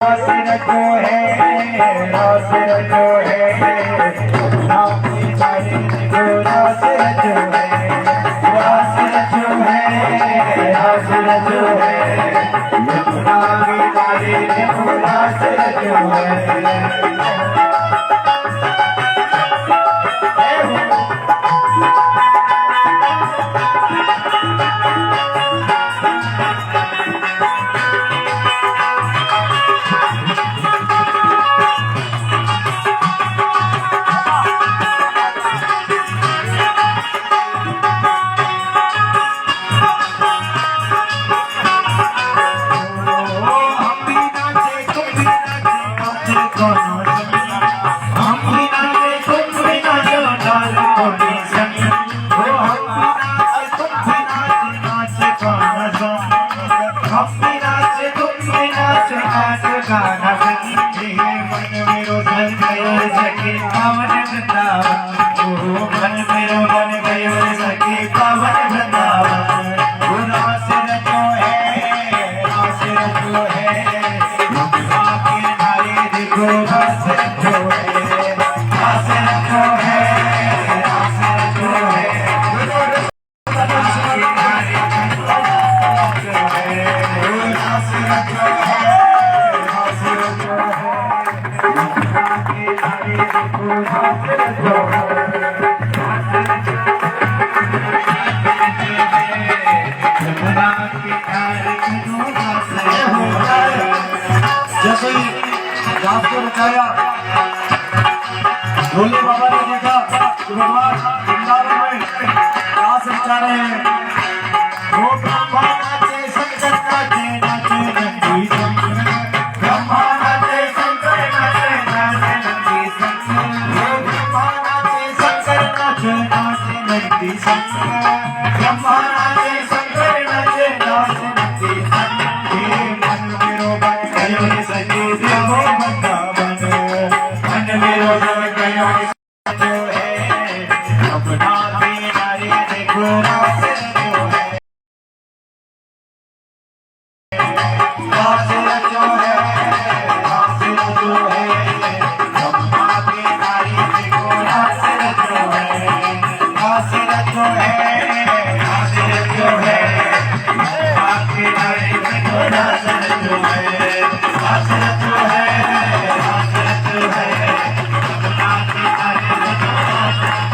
आसर जो है आसर जो है नाम की नारी को आसर जो है आसर जो है आसर जो है नाम की नारी को आसर जो है। जैसे ही रात को बचाया भोले बाबा ने देखा कि भगवान वृंदावन में रास रचा रहे हैं। वो ब्रह्मा नाचे शंकर नाचे नाचे नंदी शंकर ब्रह्मा नाचे शंकर नाचे नाचे नंदी शंकर वो ब्रह्मा नाचे शंकर नाचे नाचे नंदी शंकर ब्रह्मा नाचे शंकर नाचे नाचे नंदी शंकर मन मेरो बन गयो सके देवो वृंदावन मन मेरो बन गयो जो है अपना भी नारी देखो रास जो है रास जो है रास जो है अपना भी नारी देखो रास जो है रास जो है रास जो है अपना भी नारी देखो रास जो है रास जो है रास जो है अपना भी नारी देखो रास जो है।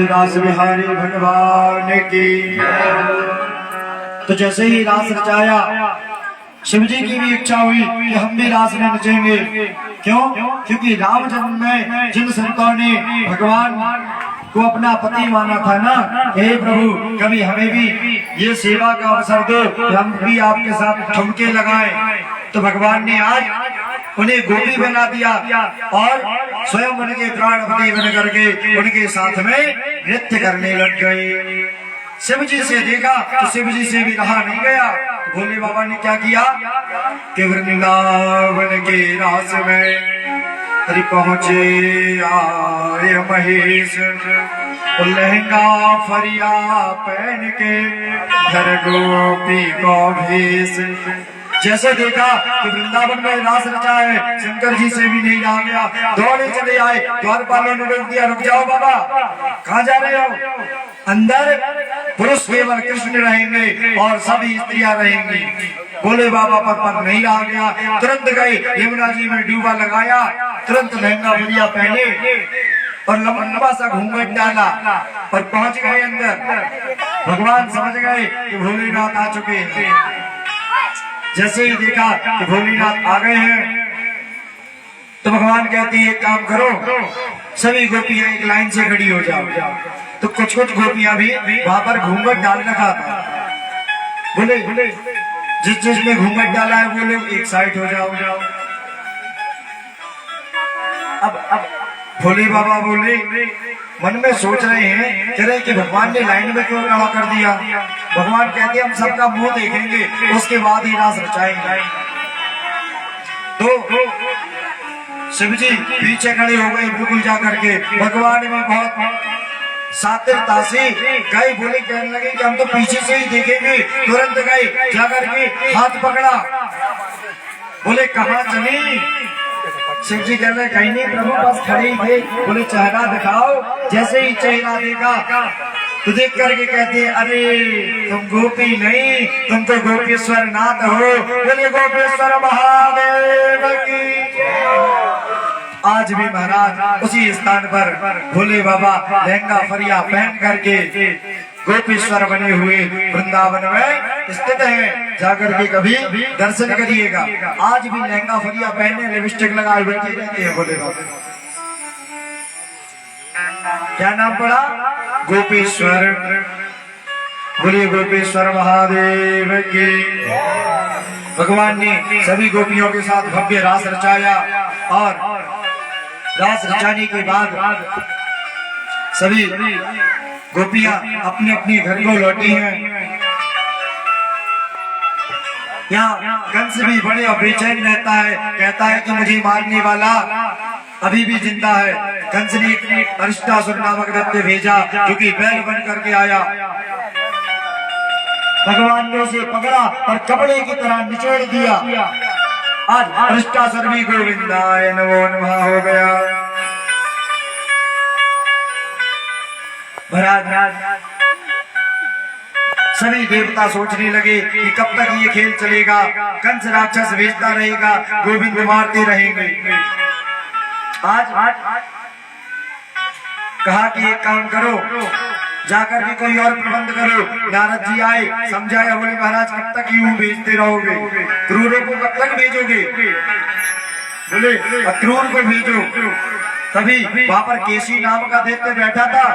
रास बिहारी भगवान की। तो जैसे ही रास रचाया शिव जी की भी इच्छा हुई कि हम भी रास में नचेंगे। क्यों? क्योंकि राम जन्म में जिन संतों ने भगवान को अपना पति माना था ना, हे प्रभु कभी हमें भी ये सेवा का अवसर दो, हम भी आपके साथ ठुमके लगाएं। तो भगवान ने आज उन्हें गोपी बना दिया और स्वयं उनके प्राणपति बन करके उनके साथ में नृत्य करने लग गए। शिव जी से देखा तो शिव जी से भी रहा नहीं गया। भोले बाबा ने क्या किया कि वृंदावन के रास में पहुंचे आए महेश, लहंगा फरिया पहन के घर गोपी को भेष। जैसे देखा कि वृंदावन में रास रचा है, शंकर जी से भी नहीं रहा गया, दौड़े चले आए। द्वारपालों ने रोक दिया, रुक जाओ बाबा, कहाँ जा रहे हो? अंदर पुरुष केवल कृष्ण रहेंगे और सभी स्त्रियां रहेंगी। बोले बाबा पर नहीं रहा गया, तुरंत गए यमुना जी में डूबा लगाया, तुरंत लहंगा बढ़िया पहने और लंबा सा घूंघट डाला और पहुंच गए अंदर। भगवान समझ गए कि भोलेनाथ आ चुके हैं। जैसे ही देखा कि भोलेनाथ आ गए हैं तो भगवान कहते हैं एक काम करो, सभी गोपियां एक लाइन से खड़ी हो जाओ। तो कुछ गोपियां भी वहां पर घूंघट डाल रखा था। बोले जिसने घूंघट डाला है वो लोग एक साइड हो जाओ। अब भोले बाबा बोले, मन में सोच रहे हैं कह रहे कि भगवान ने लाइन में क्यों खड़ा कर दिया। भगवान कहते हम सबका मुंह देखेंगे, उसके बाद ही रास रचाएंगे। तो शिव जी पीछे खड़े हो गए बिल्कुल जा करके। भगवान में बहुत सातिरता से गए, बोले कहने लगे कि हम तो पीछे से ही देखेंगे। तुरंत गए जाकर के हाथ पकड़ा, बोले कहाँ चले? शिव जी कह रहे कहीं नहीं, प्रभु पास खड़े ही थे। बोले चेहरा दिखाओ। जैसे ही चेहरा देखा तो देख करके कहते अरे तुम गोपी नहीं, तुम तो गोपेश्वर नाथ हो। बोले गोपेश्वर महादेव की। आज भी महाराज उसी स्थान पर भोले बाबा लहंगा फरिया पहन करके गोपेश्वर बने हुए वृंदावन में स्थित है। जाकर के कभी दर्शन करिएगा। आज भी लहंगा फरिया पहने लिपस्टिक लगाए बैठे रहते हैं भोले बाबा। क्या नाम पड़ा? गोपेश्वर। बोले गोपेश्वर महादेव की। भगवान ने सभी गोपियों के साथ भव्य रास रचाया और रास रचाने के बाद सभी गोपियां अपने अपने घर को लौटी हैं। यहाँ कंस भी बड़े और बेचैन रहता है, कहता है कि मुझे मारने वाला अभी भी जिंदा है। कंस ने अरिष्टासुर नामक दैत्य भेजा जो कि बैल बन करके आया। भगवान ने उसे पकड़ा और कपड़े की तरह निचोड़ दिया। आज अरिष्टासुर भी गोविंदाय नमो नमः हो गया। महाराज सभी देवता सोचने लगे कि कब तक ये खेल चलेगा। कंस राक्षस भेजता रहेगा, गोविंद मारते रहेंगे। आज कहा कि एक काम करो, जाकर के कोई और प्रबंध करो। नारद जी आए, समझाया। बोले महाराज कब तक यूं भेजते रहोगे? क्रूरों को कब तक भेजोगे? बोले अक्रूर को भेजो। तभी वहां पर केसी नाम का दैत्य बैठा था,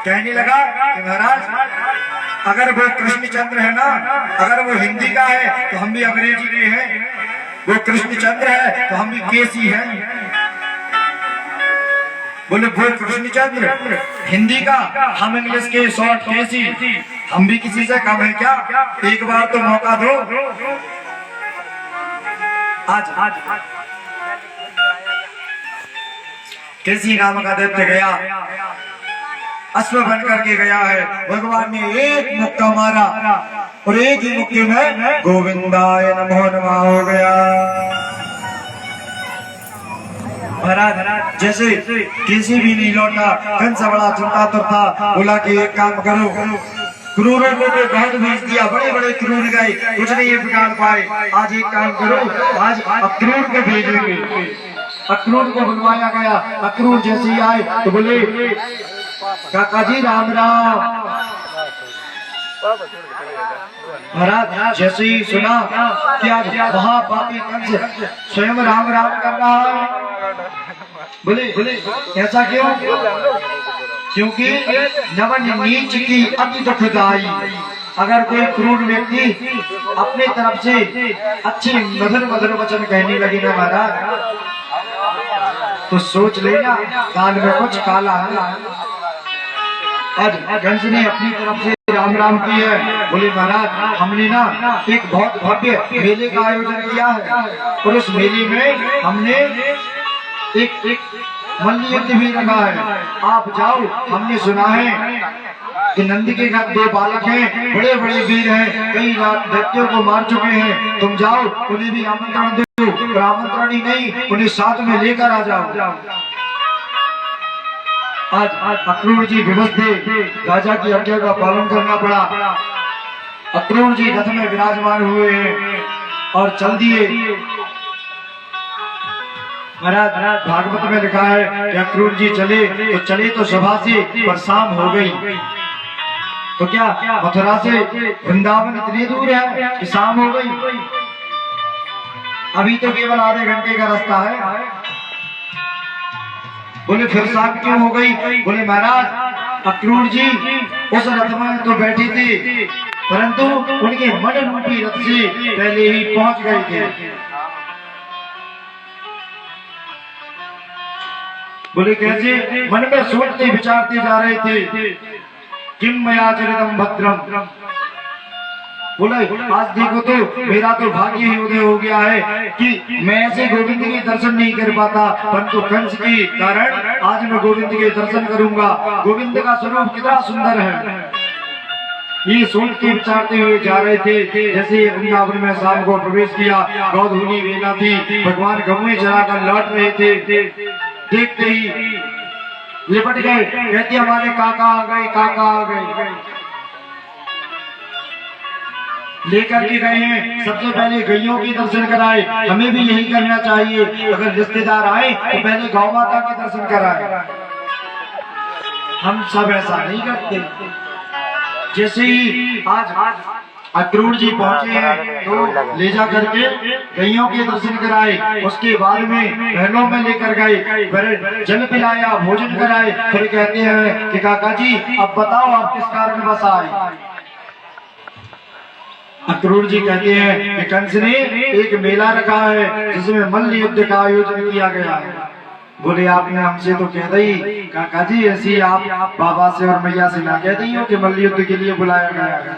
कहने लगा कि महाराज अगर वो कृष्णचंद्र है ना, अगर वो हिंदी का है तो हम भी अंग्रेजी के हैं, वो कृष्णचंद्र है तो हम भी केसी हैं। बोले वो कृष्णचंद्र हिंदी का, हम इंग्लिश के शॉर्ट केसी, हम भी किसी से कम है क्या? एक बार तो मौका दो। आज केसी नाम का दैत्य गया, अश्व बन करके गया है। भगवान ने एक मुक्का मारा और एक ही मुक्के में गोविंदाय नमो नमः हो गया। महाराज जैसे किसी भी नहीं लौटा, कंस बड़ा चिंतातुर था। बोला कि एक काम करो, क्रूरों को तो बहुत भेज दिया, बड़े बड़े क्रूर गए, कुछ नहीं बिगाड़ पाए। आज एक काम करो, आज अक्रूर को भेजेंगे। अक्रूर को बुलवाया गया। अक्रूर जैसे ही आए तो बोले काका जी राम राम। महाराज जैसे ही सुना कि आज महापापी कंस स्वयं राम राम कर रहा है, बोले ऐसा क्यों? क्योंकि नवन नीच की अति दुखदाई। अगर कोई क्रूर व्यक्ति अपने तरफ से अच्छे मधुर मधुर वचन कहने लगे ना महाराज, तो सोच लेना कान में कुछ काला है। आज कंस ने अपनी तरफ से राम राम की है। बोले महाराज हमने ना एक बहुत भव्य मेले का आयोजन किया है और उस मेले में हमने एक मल्ल युद्ध भी रखा है। आप जाओ, हमने सुना है कि नंद के घर 2 बालक हैं, बड़े बड़े वीर हैं, कई दैत्यों को मार चुके हैं, तुम जाओ उन्हें भी आमंत्रण दो, और आमंत्रण ही नहीं उन्हें साथ में लेकर आ जाओ। आज अक्रूर जी विवश थे, राजा की आज्ञा का पालन करना पड़ा। अक्रूर जी रथ में विराजमान हुए हैं और चल दिए। महाराज भागवत में लिखा है कि अक्रूर जी चले तो सभा से, पर शाम हो गई। तो क्या मथुरा से वृंदावन इतनी दूर है कि शाम हो गई? अभी तो केवल आधे घंटे का रास्ता है। बोले फिर शाम क्यों हो गई? बोले महाराज अक्रूर जी उस रथ में तो बैठे थे, परंतु उनके मन रूपी रथ से पहले ही पहुंच गए थे। बोले कैसे? मन में सोचते विचारते जा रहे थे, किम मया चरितम भद्रम। बोले आज देखो तो मेरा तो भाग्य ही उदय हो गया है कि मैं ऐसे गोविंद के दर्शन नहीं कर पाता, परंतु कंस के कारण आज मैं गोविंद के दर्शन करूंगा। गोविंद का स्वरूप कितना सुंदर है, ये सोचते विचारते हुए जा रहे थे। जैसे वृंदावन में शाम को प्रवेश किया, गौधूली वेला थी, भगवान गौएं चराकर लौट रहे थे। देखते ही लिपट गए, कहते हमारे काका आ गए, काका आ गए। लेकर के गए हैं, सबसे पहले गैयों के दर्शन कराए। हमें भी यही करना चाहिए, अगर रिश्तेदार आए तो पहले गौ माता के दर्शन कराए। हम सब ऐसा नहीं करते। जैसे ही आज अक्रूर जी पहुंचे हैं तो ले जा करके गैयों के दर्शन कराए, उसके बाद में महलों में लेकर गए, फिर जल पिलाया, भोजन कराए। फिर कहते हैं कि काका जी अब बताओ आप किस कारण बस आए? अक्रूर जी कहते हैं कि कंस ने एक मेला रखा है जिसमें मल्ल युद्ध का आयोजन किया गया है। बोले आपने हमसे तो कह दी काका जी, ऐसी आप बाबा से और मैया से ना कह दी हो कि मल्ल युद्ध के लिए बुलाया गया है,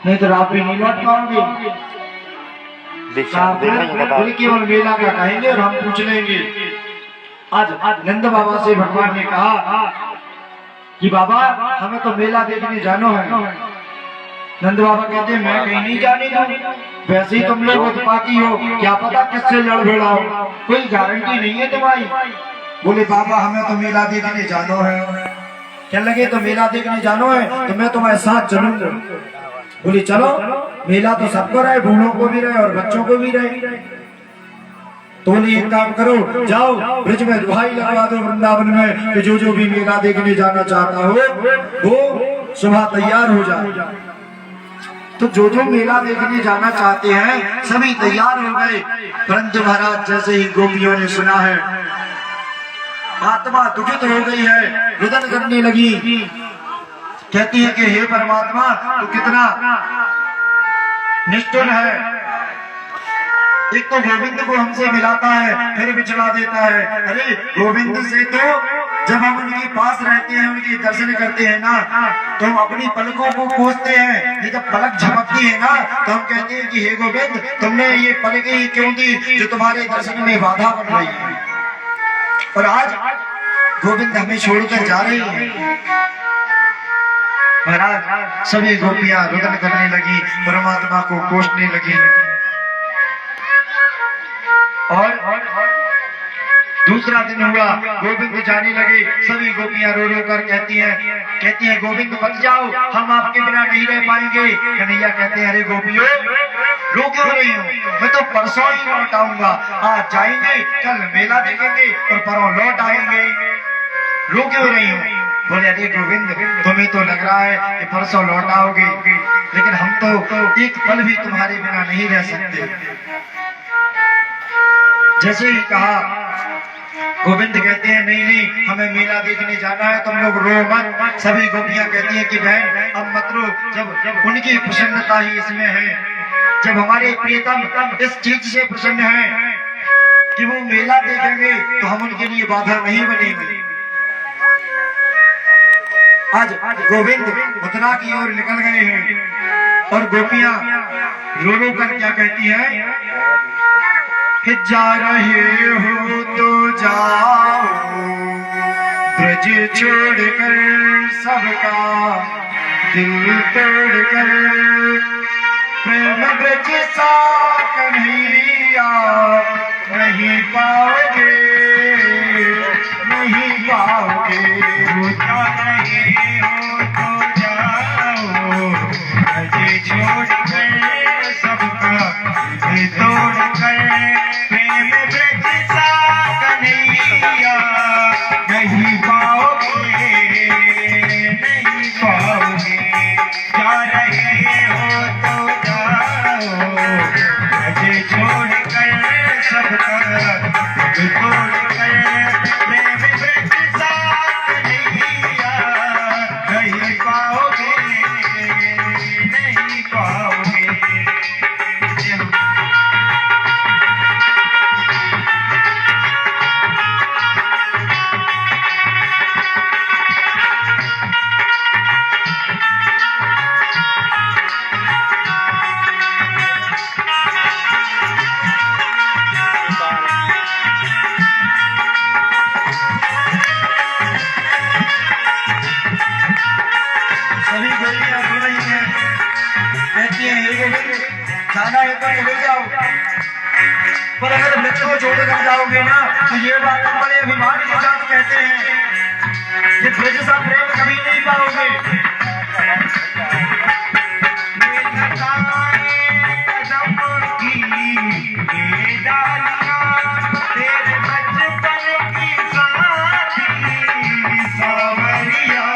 नहीं तो आप भी नहीं लौट पाओगे। बोले केवल मेला का कहेंगे और हम पूछ लेंगे। आज नंद बाबा से भगवान ने कहा कि बाबा हमें तो मेला देखने जानो है। नंद बाबा कहते हैं मैं कहीं नहीं जाने दूं, वैसे ही तुम लोग उत्पाती हो, क्या पता किससे लड़ भिड़ा हो, कोई गारंटी नहीं है तुम्हारी। बोले बाबा हमें तो मेला देखने जानो है। क्या लगे तो मेला देखने जानो है तो मैं तुम्हारे साथ चलूंगा। बोले चलो, मेला तो सबको रहे, बूढ़ों को भी रहे और बच्चों को भी रहे। तो बोले एक काम करो, जाओ ब्रिज में दुहाई लगवा दो वृंदावन में कि जो भी मेला देखने जाना चाहता हो वो सुबह तैयार हो जाए। तो जो मेला देखने जाना चाहते हैं सभी तैयार हो गए, परंतु महाराज जैसे ही गोपियों ने सुना है आत्मा दुखित हो गई है, रुदन करने लगी। कहती है कि हे परमात्मा तू कितना निष्ठुर है, एक तो गोविंद को हमसे मिलाता है फिर बिछड़ा देता है। अरे गोविंद से तो जब हम उनके पास रहते हैं, उनके दर्शन करते हैं ना, तो हम अपनी पलकों को कोसते हैं। ये जब पलक झपकती है ना तो हम कहते हैं कि हे गोविंद तुमने ये पलकें ही क्यों दी जो तुम्हारे दर्शन में बाधा बन रही है। और आज गोविंद हमें छोड़कर जा रही है। महाराज सभी गोपियां रुदन करने लगी, परमात्मा को कोसने लगी। और दूसरा दिन हुआ, गोविंद जाने लगे, सभी गोपियां रो रो कर कहती हैं गोविंद मत जाओ, हम आपके बिना नहीं रह पाएंगे। कन्हैया कहते हैं अरे गोपियों रो क्यों रही हो, मैं तो परसों ही लौट आऊंगा। आज जाएंगे, कल मेला देखेंगे और परसों लौट आएंगे, रो क्यों रही हो? बोले अरे गोविंद तुम्हें तो लग रहा है कि परसों लौट आओगे, लेकिन हम तो एक पल भी तुम्हारे बिना नहीं रह सकते। जैसे ही कहा गोविंद कहते हैं नहीं नहीं हमें मेला देखने जाना है, तुम लोग रो मत। सभी गोपियां कहती हैं कि बहन अब मत रो, जब उनकी प्रसन्नता ही इसमें है, जब हमारे प्रियतम इस चीज से प्रसन्न है कि वो मेला देखेंगे तो हम उनके लिए बाधा नहीं बनेंगे। आज गोविंद मथुरा की ओर निकल गए हैं और गोपियां रो रो कर क्या कहती हैं कि जा रहे हो तो जाओ ब्रज छोड़कर सबका दिल तोड़ कर प्रेम ब्रज सा कन्हैया नहीं पाओगे, नहीं पाओगे। वो जा रहे हो तो जाओ, ब्रज छोड़ कर सबका दिल तोड़ कर प्रेम ब्रज सा कन्हैया नहीं पाओगे, नहीं पाओगे। जा रहे हो तो जाओ, ब्रज छोड़ कर सबका दिल तोड़ कर प्रेम ब्रज सा कन्हैया नहीं पाओगे, नहीं पाओगे। सभी गोलियां हो रही हैं, कहती हैं हे गोविंद खाना है तो ले जाओ, पर अगर वृक्ष को छोड़कर जाओगे ना तो ये बात हम बड़े अभिमान के साथ कहते हैं कि ब्रज सा प्रेम कभी नहीं पाओगे। ये लताएं कदम की ये डालियां तेरे बचपन की साथी सावरिया,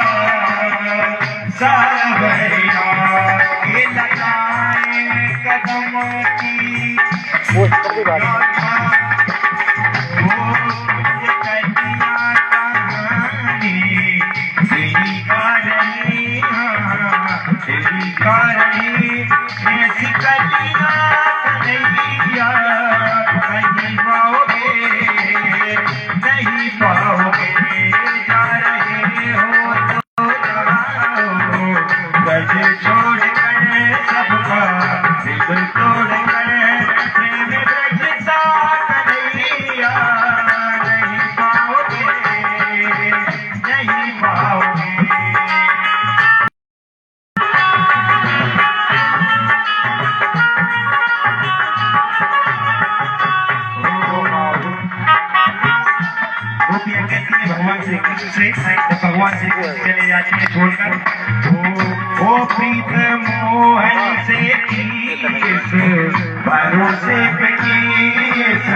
सावरिया। ये लताएं कदम की नहीं पाओगे, नहीं पाओगे। जा रहे हो तो जाओ, ब्रज छोड़ कर सबका दिल तोड़ कर प्रेम ब्रज सा कन्हैया नहीं पाओगे, नहीं पाओगे। गोपियां कहती हैं भगवान श्री कृष्ण से, जब भगवान श्री कृष्ण चले जाते हैं छोड़कर, ओ प्रीत मोहन से किस भरोसे पे किस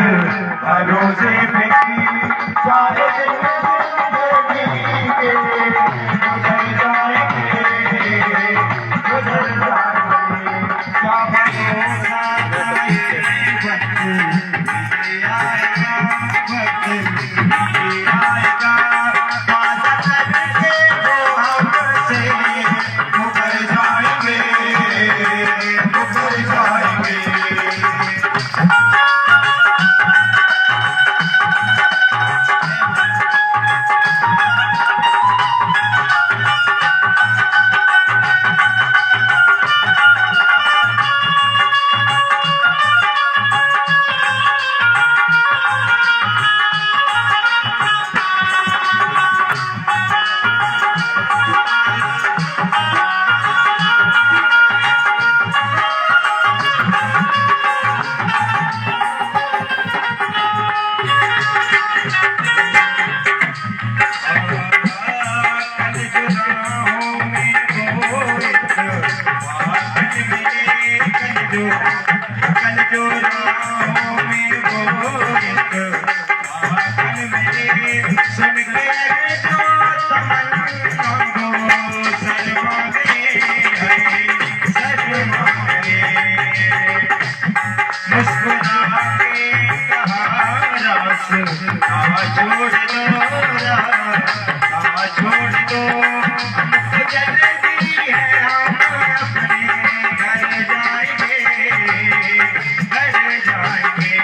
भरोसे पे किस सारे जिंदगी के गुजर जाएंगे, गुजर जाएंगे। क्या भरोसा आएगा वक्त आएगा, वादा करके वो हमसे मुकर जाएंगे, मुकर जाएंगे। छोड़ दो हमको जल्दी है, हम अपने घर जाएंगे, घर जाएंगे।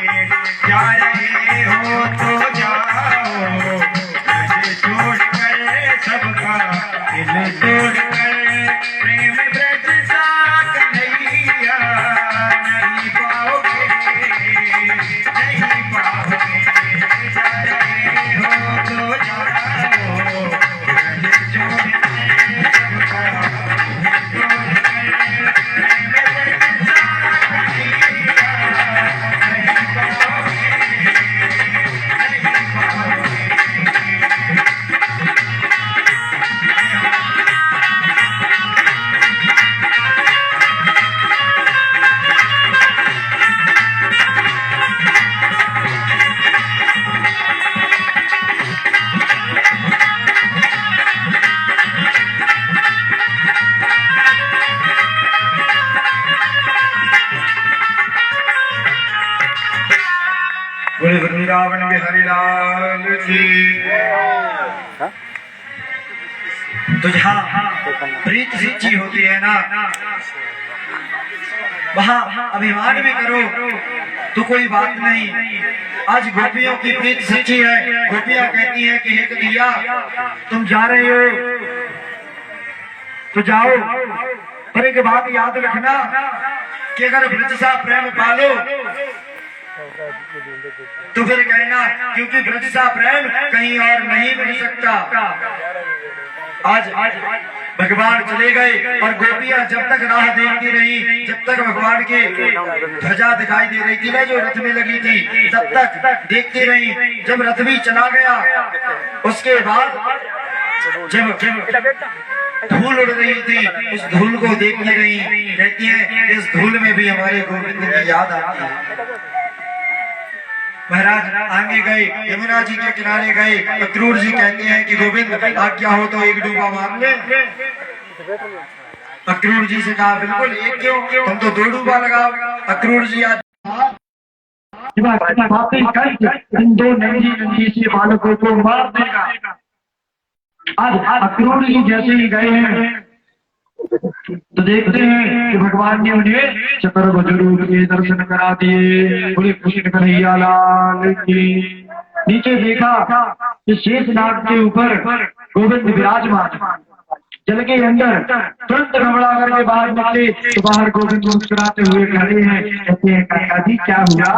जा रहे हो तो जाओ, वृंदावन बिहारी लाल की। तो जहाँ प्रीत सच्ची होती है ना, वहाँ अभिमान भी करो तो कोई बात नहीं। आज गोपियों की प्रीत सच्ची है। गोपियां कहती हैं कि हे कन्हैया तुम जा रहे हो तो जाओ, पर एक बात याद रखना कि अगर ब्रज सा प्रेम पालो तो फिर कहना, क्योंकि ब्रज सा प्रेम कहीं और नहीं मिल सकता। आज भगवान चले गए और गोपियां जब तक राह देखती रही, जब तक भगवान की ध्वजा दिखाई दे रही थी ना जो रथ में लगी थी, तब तक देखती रही। जब रथ भी चला गया उसके बाद जब धूल उड़ रही थी, उस धूल को देखती रही। कहती है इस धूल में भी हमारे गोविंद की याद आती है। महाराज आगे गए, यमुना जी के किनारे गए। अक्रूर जी कहते हैं कि गोविंद आज्ञा हो तो एक डूबा मार ले। अक्रूर जी से कहा बिल्कुल, एक क्यों, तुम तो 2 डूबा लगाओ। अक्रूर जी आज इन 2 नंगी से बालकों को मार देगा। आज अक्रूर जी जैसे ही गए हैं तो देखते हैं कि भगवान ने उन्हें चतुर्भुज रूप के दर्शन करा दिए। बोले कृष्ण कन्हैया लाल की। नीचे देखा कि शेषनाग के ऊपर गोविंद विराजमान, जल के अंदर तुरंत घबरा करके बाहर निकले तो बाहर गोविंद मुस्कुराते हुए खड़े हैं। कहते हैं काका जी क्या हुआ?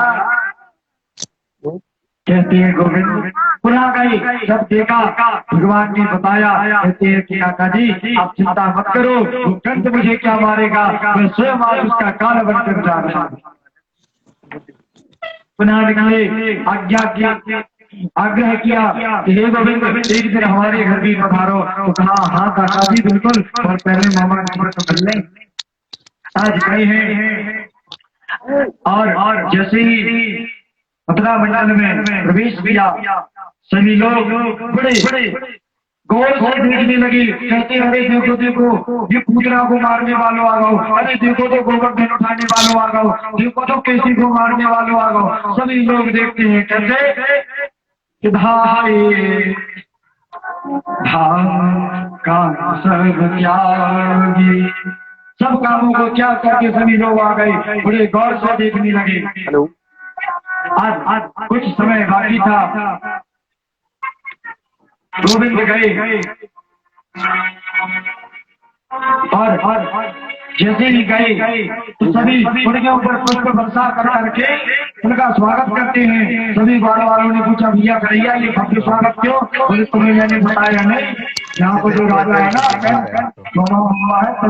कहते हैं गोविंद पुनः गए, जब देखा भगवान ने बताया। कहते हैं कि काका जी आप चिंता मत करो, वो कंठ मुझे क्या मारेगा, मैं स्वयं आज उसका काल बनकर जा रहा हूं। पुनः निकले, आग्रह किया कि हे गोविंद एक दिन हमारे घर भी पधारो। तो कहा हाँ काका जी बिल्कुल, और पहले मामा नंबर तो कर लें। आज गए हैं और जैसे ही मथुरा मंडल में प्रवेश किया, सभी लोग बड़े गौर से देखने लगे। कहते अरे देखो देखो ये पूतना को मारने वालों आ गओ, अरे देखो तो गोवर्धन उठाने वालों आ गओ, देखो तो केसी को मारने वालों आ गओ। सभी लोग देखते हैं, कहते कि भाई का सब त्यागी, सब कामों को त्याग करके सभी लोग आ गए। बड़े गौर से देखने लगे। आज कुछ समय बाकी था। गोविंद गए और जैसे ही गए तो सभी उनके ऊपर पुष्प वर्षा करके उनका स्वागत करते हैं। सभी गाँव वालों ने पूछा भैया कन्हैया ये भव्य स्वागत क्यों? बोले तुम्हें मैंने बताया नहीं, यहाँ पर जो राजा है ना हुआ है तो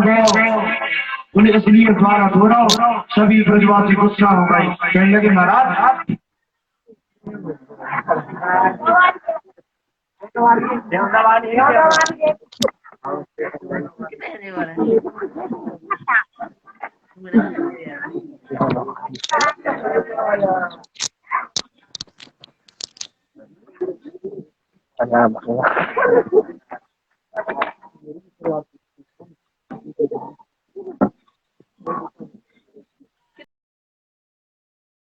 उन्हें इसलिए द्वारा दोहराओ। सभी ब्रजवासी गुस्सा हो गए, कहने लगे महाराज